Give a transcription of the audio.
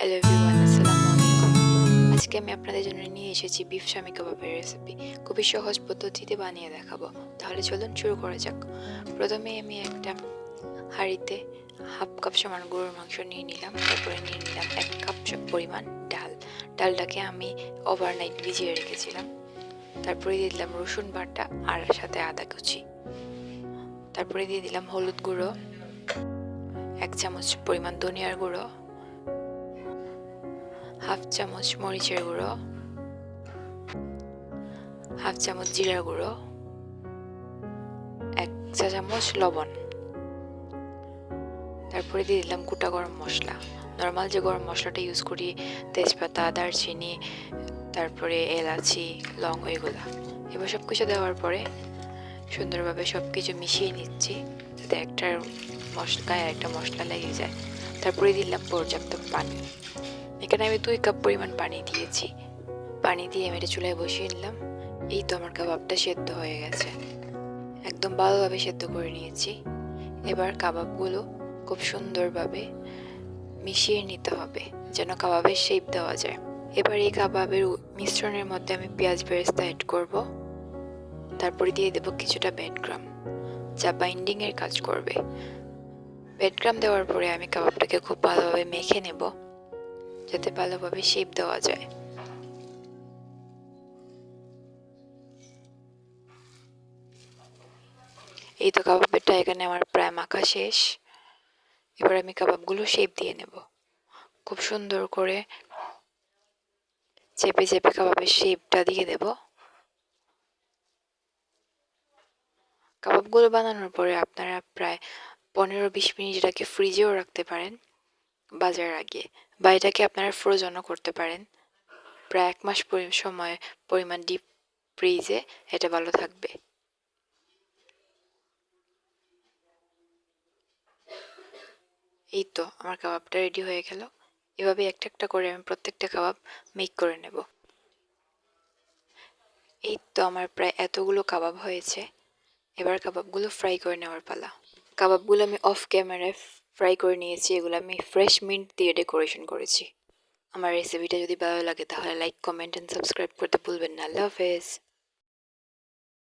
Hello everyone, আসসালামু আলাইকুম। আজকে আমি আপনাদের জন্য নিয়ে এসেছি বিফ শামি কাবাবের রেসিপি। খুবই সহজ পদ্ধতিতে বানিয়ে দেখাবো। তাহলে চলুন শুরু করা যাক। প্রথমে আমি একটা হাঁড়িতে হাফ কাপ সমান গরুর মাংস নিয়ে নিলাম। তারপরে নিয়ে নিলাম 1 কাপ পরিমাণ ডাল। ডালটাকে আমি ওভারনাইট ভিজিয়ে রেখেছিলাম। তারপরে দিয়ে দিলাম রসুন বাটা আর সাথে আদা কুচি। তারপরে দিয়ে দিলাম হলুদ গুঁড়ো, 1 চামচ পরিমাণ ধনিয়ার গুঁড়ো, হাফ চামচ মরিচের গুঁড়ো, হাফ চামচ জিরার গুঁড়ো, 1 চা চামচ লবণ। তারপরে দিয়ে দিলাম গোটা গরম মশলা। নর্মাল যে গরম মশলাটা ইউজ করি, তেজপাতা, দারচিনি, তারপরে এলাচি, লং, এগুলা। এবার সব কিছু দেওয়ার পরে সুন্দরভাবে সব কিছু মিশিয়ে নিচ্ছি, যাতে একটার গায়ে একটা মশলা লেগে যায়। তারপরে দিলাম পর্যাপ্ত পানি। এখানে আমি 2 কাপ পরিমাণ পানি দিয়েছি। পানি দিয়ে আমি এটা চুলায় বসিয়ে নিলাম। এই তো আমার কাবাবটা সেদ্ধ হয়ে গেছে, একদম ভালোভাবে সেদ্ধ করে নিয়েছি। এবার কাবাবগুলো খুব সুন্দরভাবে মিশিয়ে নিতে হবে, যেন কাবাবের শেপ দেওয়া যায়। এবার এই কাবাবের মিশ্রণের মধ্যে আমি পেঁয়াজ বেরেস্তা অ্যাড করব। তারপরে দিয়ে দেবো কিছুটা ব্রেডক্রাম, যা বাইন্ডিংয়ের কাজ করবে। ব্রেডক্রাম দেওয়ার পরে আমি কাবাবটাকে খুব ভালোভাবে মেখে নেব, যাতে ভালোভাবে শেপ দেওয়া যায়। এই তো কাবাবটা এখানে আমার প্রায় মাখা শেষ। এবার আমি কাবাবগুলো শেপ দিয়ে নেব। খুব সুন্দর করে চেপে চেপে কাবাবের শেপটা দিয়ে দেব। কাবাবগুলো বানানোর পরে আপনারা প্রায় 15-20 মিনিট এটাকে ফ্রিজেও রাখতে পারেন বাজার আগে, বা এটাকে আপনারা ফ্রোজনও করতে পারেন। প্রায় 1 মাস সময় পরিমাণ ডিপ ফ্রিজে এটা ভালো থাকবে। এই তো আমার কাবাবটা রেডি হয়ে গেল। এভাবে একটা একটা করে আমি প্রত্যেকটা কাবাব মেক করে নেব। এই তো আমার প্রায় এতগুলো কাবাব হয়েছে। এবার কাবাবগুলো ফ্রাই করে নেওয়ার পালা। কাবাবগুলো আমি অফ ক্যামেরায় ফ্রাই করে নিয়েছি। এগুলো আমি ফ্রেশ মিন্ট দিয়ে ডেকোরেশন করেছি। আমার রেসিপিটা যদি ভালো লাগে তাহলে লাইক, কমেন্ট অ্যান্ড সাবস্ক্রাইব করতে ভুলবেন না। আল্লাহ হাফেজ।